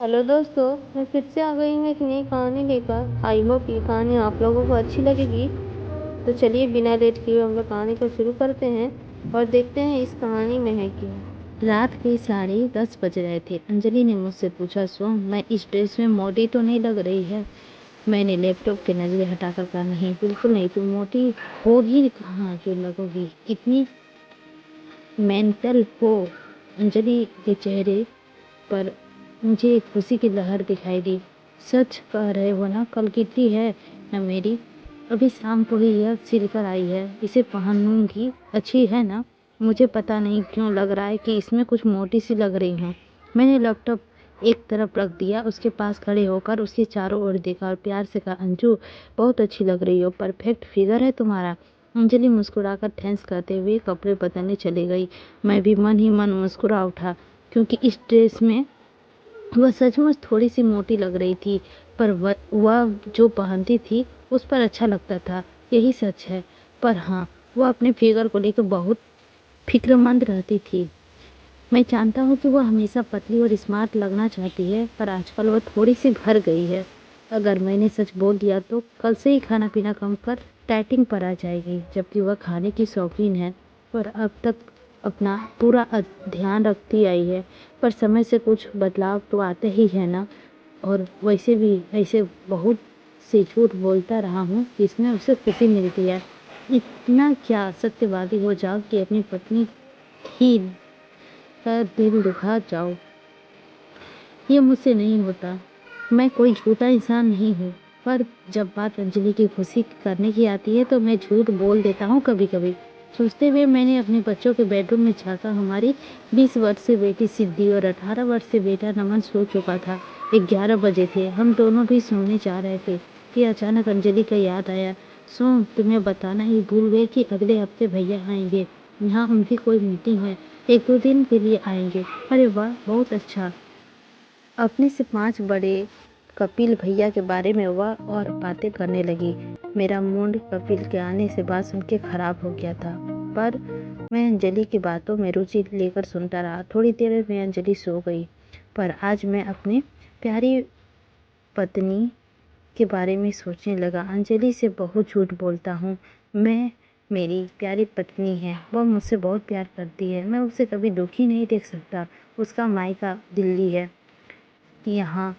Hello दोस्तों, मैं फिर से आ गई हूँ एक नई कहानी लेकर। आई होप ये कहानी आप लोगों को अच्छी लगेगी। तो चलिए बिना लेट किए हम लोग कहानी को शुरू करते हैं और देखते हैं इस कहानी में है क्या। रात के 10:30 बज रहे थे। अंजलि ने मुझसे पूछा, सोम मैं इस ड्रेस में मोटी तो नहीं लग रही है? मैंने लैपटॉप की नजरें हटाकर कहा, नहीं बिल्कुल नहीं, तुम मोटी होगी कहाँ, क्यों लगोगी, कितनी मेंटल हो। अंजलि के चेहरे पर मुझे एक खुशी की लहर दिखाई दी। सच कह रहे हो ना, कल कितनी है ना मेरी, अभी शाम को ही यह सिलकर आई है, इसे पहनूंगी, अच्छी है ना? मुझे पता नहीं क्यों लग रहा है कि इसमें कुछ मोटी सी लग रही हूँ। मैंने लैपटॉप एक तरफ रख दिया, उसके पास खड़े होकर उसके चारों ओर देखा और प्यार से कहा, अंजू बहुत अच्छी लग रही हो, परफेक्ट फिगर है तुम्हारा। अंजलि मुस्कुराकर थैंक्स करते हुए कपड़े बदलने चली गई। मैं भी मन ही मन मुस्कुरा उठा, क्योंकि इस ड्रेस में वह सचमुच थोड़ी सी मोटी लग रही थी, पर वह जो पहनती थी उस पर अच्छा लगता था, यही सच है। पर हाँ, वह अपने फिगर को लेकर बहुत फिक्रमंद रहती थी। मैं जानता हूँ कि वह हमेशा पतली और स्मार्ट लगना चाहती है, पर आजकल वह थोड़ी सी भर गई है। अगर मैंने सच बोल दिया तो कल से ही खाना पीना कम कर डाइटिंग पर आ जाएगी, जबकि वह खाने की शौकीन है और अब तक अपना पूरा ध्यान रखती आई है। पर समय से कुछ बदलाव तो आते ही है ना। और वैसे भी ऐसे बहुत से झूठ बोलता रहा हूँ जिसमें उसे खुशी मिलती है। इतना क्या सत्यवादी हो जाओ कि अपनी पत्नी ही का दिल दुखा जाओ, ये मुझसे नहीं होता। मैं कोई झूठा इंसान नहीं हूँ, पर जब बात अंजलि की खुशी करने की आती है तो मैं झूठ बोल देता हूँ कभी कभी। सोचते हुए मैंने अपने बच्चों के बेडरूम में झाँका। हमारी 20 वर्ष से बेटी सिद्धि और 18 वर्ष से बेटा नमन सो चुका था। 11 बजे थे, हम दोनों भी सोने जा रहे थे कि अचानक अंजलि का याद आया। सोम, तुम्हें बताना ही भूल गए कि अगले हफ्ते भैया आएंगे, यहाँ उनकी कोई मीटिंग है, 1-2 दिन के लिए आएंगे। अरे वाह, बहुत अच्छा। अपने से 5 बड़े कपिल भैया के बारे में वह और बातें करने लगी। मेरा मूड कपिल के आने से बात सुन के खराब हो गया था, पर मैं अंजलि की बातों में रुचि लेकर सुनता रहा। थोड़ी देर में अंजलि सो गई, पर आज मैं अपनी प्यारी पत्नी के बारे में सोचने लगा। अंजलि से बहुत झूठ बोलता हूँ मैं। मेरी प्यारी पत्नी है, वह मुझसे बहुत प्यार करती है, मैं उसे कभी दुखी नहीं देख सकता। उसका मायका दिल्ली है, यहाँ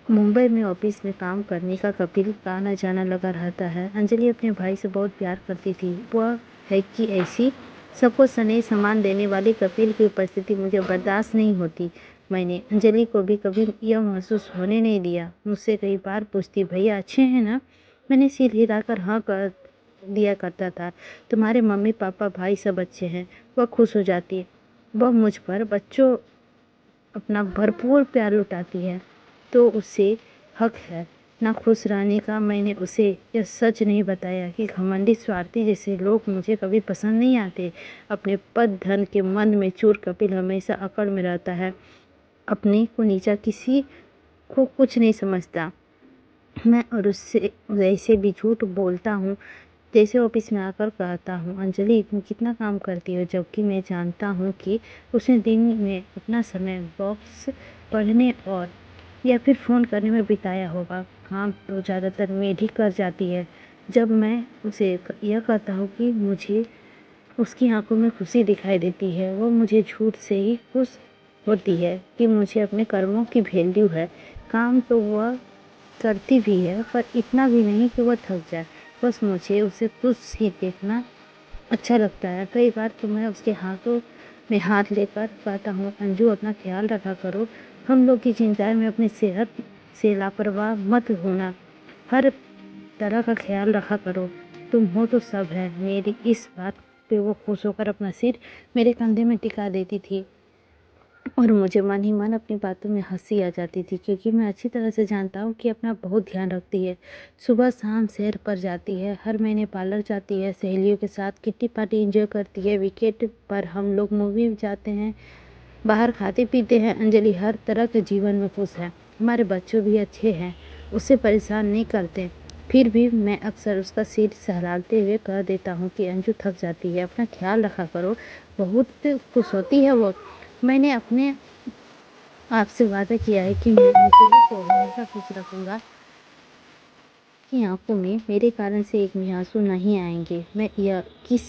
मुंबई में ऑफिस में काम करने का कपिल का आना जाना लगा रहता है। अंजलि अपने भाई से बहुत प्यार करती थी। वह है कि ऐसी सबको स्नेह सम्मान देने वाले कपिल की उपस्थिति मुझे बर्दाश्त नहीं होती। मैंने अंजलि को भी कभी यह महसूस होने नहीं दिया। मुझसे कई बार पूछती, भैया अच्छे हैं ना? मैंने सिर हिलाकर हाँ कर दिया करता था। तुम्हारे मम्मी पापा भाई सब अच्छे हैं। वह खुश हो जाती। वह मुझ पर बच्चों अपना भरपूर प्यार लुटाती है, तो उसे हक है ना खुश रहने का। मैंने उसे यह सच नहीं बताया कि घमंडी स्वार्थी जैसे लोग मुझे कभी पसंद नहीं आते। अपने पद धन के मन में चूर कपिल हमेशा अकड़ में रहता है, अपने को नीचा किसी को कुछ नहीं समझता। मैं और उससे वैसे भी झूठ बोलता हूँ, जैसे ऑफिस में आकर कहता हूँ, अंजलि तुम कितना काम करती हो, जबकि मैं जानता हूँ कि उसने दिन में अपना समय बॉक्स पढ़ने और या फिर फ़ोन करने में बिताया होगा। काम तो ज़्यादातर मेड ही कर जाती है। जब मैं उसे यह कहता हूँ कि मुझे उसकी आंखों में खुशी दिखाई देती है, वो मुझे झूठ से ही खुश होती है कि मुझे अपने कर्मों की वैल्यू है। काम तो वह करती भी है, पर इतना भी नहीं कि वह थक जाए। बस मुझे उसे खुश ही देखना अच्छा लगता है। कई बार तो मैं उसके हाथों में हाथ लेकर कहता हूँ, अंजू अपना ख्याल रखा करो, हम लोग की चिंताएं में अपनी सेहत से लापरवाह मत होना, हर तरह का ख्याल रखा करो, तुम हो तो सब है। मेरी इस बात पे वो खुश होकर अपना सिर मेरे कंधे में टिका देती थी और मुझे मन ही मन अपनी बातों में हंसी आ जाती थी, क्योंकि मैं अच्छी तरह से जानता हूँ कि अपना बहुत ध्यान रखती है। सुबह शाम सैर पर जाती है, हर महीने पार्लर जाती है, सहेलियों के साथ किट्टी पार्टी एंजॉय करती है, वीकेंड पर हम लोग मूवी जाते हैं, बाहर खाते पीते हैं। अंजलि हर तरह के जीवन में खुश है। हमारे बच्चों भी अच्छे हैं, उसे परेशान नहीं करते। फिर भी मैं अक्सर उसका सिर सहलाते हुए कह देता हूँ कि अंजू थक जाती है, अपना ख्याल रखा करो। बहुत खुश होती है वो। मैंने अपने आपसे वादा किया है कि मैं अंजलि को हमेशा खुश रखूँगा, कि आँखों में मेरे कारण से एक भी आँसू नहीं आएँगे। मैं यह किस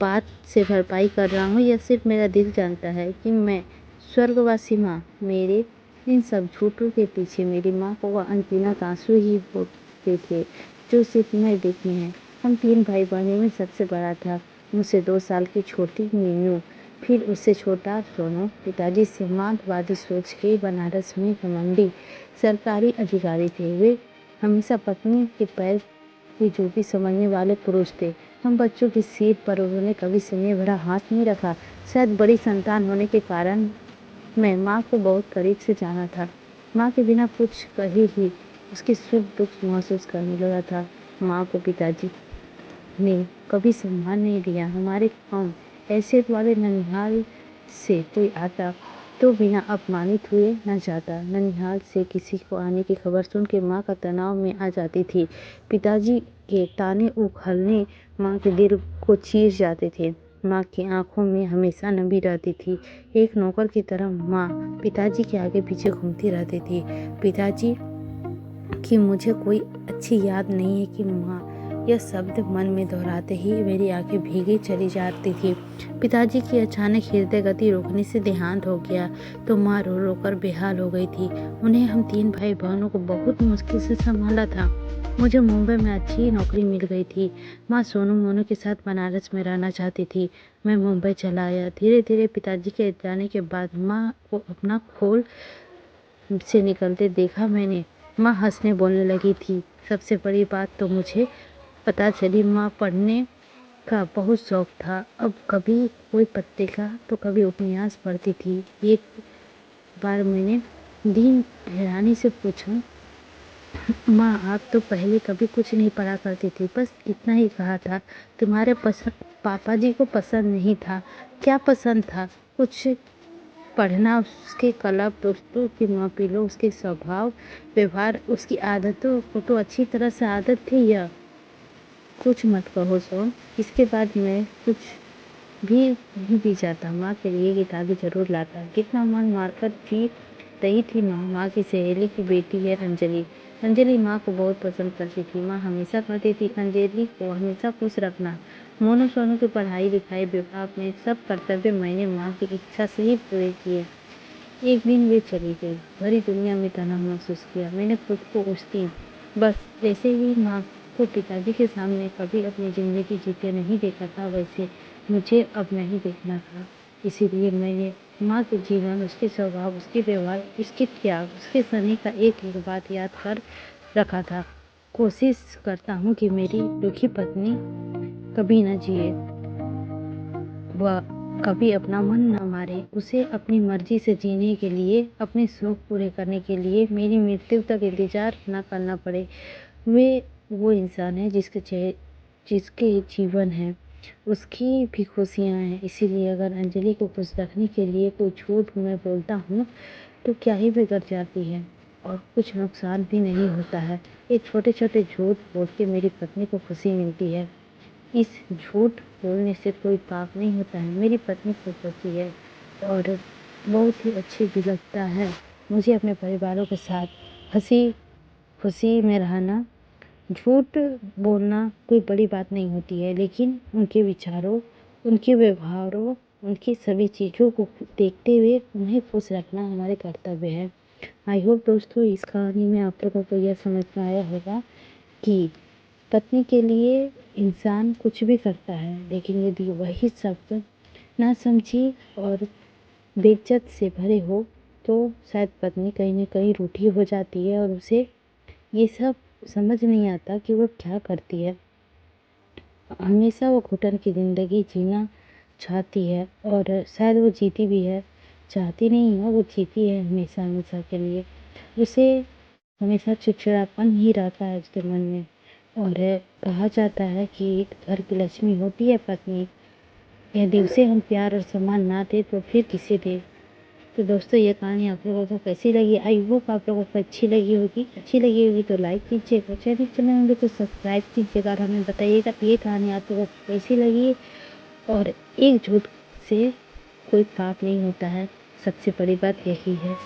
बात से भरपाई कर रहा हूँ, यह सिर्फ़ मेरा दिल जानता है कि मैं स्वर्गवासी माँ मेरे इन सब झूठों के पीछे मेरी माँ को वह अनगिनत आँसू ही होते थे, जो सिर्फ़ मैं देखी हैं। हम 3 भाई-बहनों में सबसे बड़ा था। मुझसे 2 साल की छोटी मीनू, फिर उससे छोटा सोनू। पिताजी सीमांतवादी सोच के बनारस में घमंडी सरकारी अधिकारी थे। वे हमेशा पत्नी के पैर की जूती समझने वाले पुरुष थे। हम बच्चों की सीट पर उन्होंने कभी स्नेह भरा हाथ नहीं रखा। शायद बड़ी संतान होने के कारण मैं माँ को बहुत करीब से जाना था। माँ के बिना कुछ कहे ही उसके सुख दुख महसूस करने लगा था। माँ को पिताजी ने कभी सम्मान नहीं दिया। हमारे गाँव ऐसे वाले ननिहाल से कोई आता तो बिना अपमानित हुए न जाता। ननिहाल से किसी को आने की खबर सुन के माँ का तनाव में आ जाती थी। पिताजी के ताने उखलने माँ के दिल को चीर जाते थे। माँ की आंखों में हमेशा नमी रहती थी। एक नौकर की तरह माँ पिताजी के आगे पीछे घूमती रहती थी। पिताजी की मुझे कोई अच्छी याद नहीं है कि माँ यह शब्द मन में दोहराते ही मेरी आंखें भीगी चली जाती थी। पिताजी की अचानक हृदय गति रोकने से देहांत हो गया तो माँ रो रो कर बेहाल हो गई थी। उन्हें हम 3 भाई बहनों को बहुत मुश्किल से संभाला था। मुझे मुंबई में अच्छी नौकरी मिल गई थी। माँ सोनू मोनू के साथ बनारस में रहना चाहती थी। मैं मुंबई चला आया। धीरे धीरे पिताजी के जाने के बाद माँ को अपना खोल से निकलते देखा मैंने। माँ हंसने बोलने लगी थी। सबसे बड़ी बात तो मुझे पता चली, माँ पढ़ने का बहुत शौक था। अब कभी कोई पत्ते का तो कभी उपन्यास पढ़ती थी। एक बार मैंने दीन हैरानी से पूछा, माँ आप तो पहले कभी कुछ नहीं पढ़ा करती थी। बस इतना ही कहा था। तुम्हारे पापा जी को पसंद नहीं था। क्या पसंद था? कुछ पढ़ना, उसके क्लब, दोस्तों की महफिलों, उसके स्वभाव व्यवहार, उसकी आदतों को तो अच्छी तरह से आदत थी। यह कुछ मत कहो सोन। इसके बाद मैं कुछ भी नहीं पी जाता। माँ के लिए किताबें जरूर लाता। कितना मन मारकर पी रही थी माँ। माँ की सहेली की बेटी है अंजलि। अंजलि माँ को बहुत पसंद करती थी। माँ हमेशा कहती थी अंजलि को हमेशा खुश रखना। मोनू सोनू की पढ़ाई लिखाई विभाग में सब कर्तव्य मैंने माँ की इच्छा से ही पूरे किए। एक दिन वे चली गई। भरी दुनिया में तनाव महसूस किया। मैंने खुद को उस दिन बस जैसे ही माँ को पिताजी के सामने कभी अपनी जिंदगी जीते नहीं देखा था, वैसे मुझे अब नहीं देखना था। इसीलिए मैंने माँ के जीवन, उसके स्वभाव, उसके व्यवहार, उसके त्याग, उसके स्नेह का एक एक बात याद कर रखा था। कोशिश करता हूँ कि मेरी दुखी पत्नी कभी न जिए, वह कभी अपना मन न मारे। उसे अपनी मर्जी से जीने के लिए, अपने शौक पूरे करने के लिए मेरी मृत्यु तक इंतजार न करना पड़े। वे वो इंसान है जिसके जीवन है, उसकी भी खुशियाँ हैं। इसीलिए अगर अंजलि को खुश रखने के लिए कोई झूठ मैं बोलता हूँ तो क्या ही बिगड़ जाती है और कुछ नुकसान भी नहीं होता है। ये छोटे छोटे झूठ बोल के मेरी पत्नी को खुशी मिलती है। इस झूठ बोलने से कोई पाप नहीं होता है। मेरी पत्नी खुश होती है और बहुत ही अच्छी भी लगता है। मुझे अपने परिवारों के साथ हंसी खुशी में रहना, झूठ बोलना कोई बड़ी बात नहीं होती है, लेकिन उनके विचारों, उनके व्यवहारों, उनकी सभी चीज़ों को देखते हुए उन्हें खुश रखना हमारे कर्तव्य है। आई होप दोस्तों इस कहानी में आप लोगों को यह समझ में आया होगा कि पत्नी के लिए इंसान कुछ भी करता है, लेकिन यदि वही शब्द ना समझी और बेइज्जत से भरे हो तो शायद पत्नी कहीं ना कहीं रूठी हो जाती है और उसे ये सब समझ नहीं आता कि वो क्या करती है। हमेशा वो घुटन की ज़िंदगी जीना चाहती है और शायद वो जीती भी है। चाहती नहीं है, वो जीती है हमेशा हमेशा के लिए। उसे हमेशा चिड़चिड़ापन ही रहता है उसके मन में। और कहा जाता है कि घर की लक्ष्मी होती है पत्नी। यदि उसे हम प्यार और सम्मान ना दें तो फिर किसे दें। तो दोस्तों ये कहानी आप लोगों को कैसी लगी? आई होप आप लोगों को अच्छी लगी होगी। अच्छी लगी होगी तो लाइक कीजिएगा, चैनल होंगे तो सब्सक्राइब कीजिएगा और हमें बताइएगा कि ये कहानी आप लोगों को कैसी लगी। और एक झूठ से कोई पाप नहीं होता है। सबसे बड़ी बात यही है।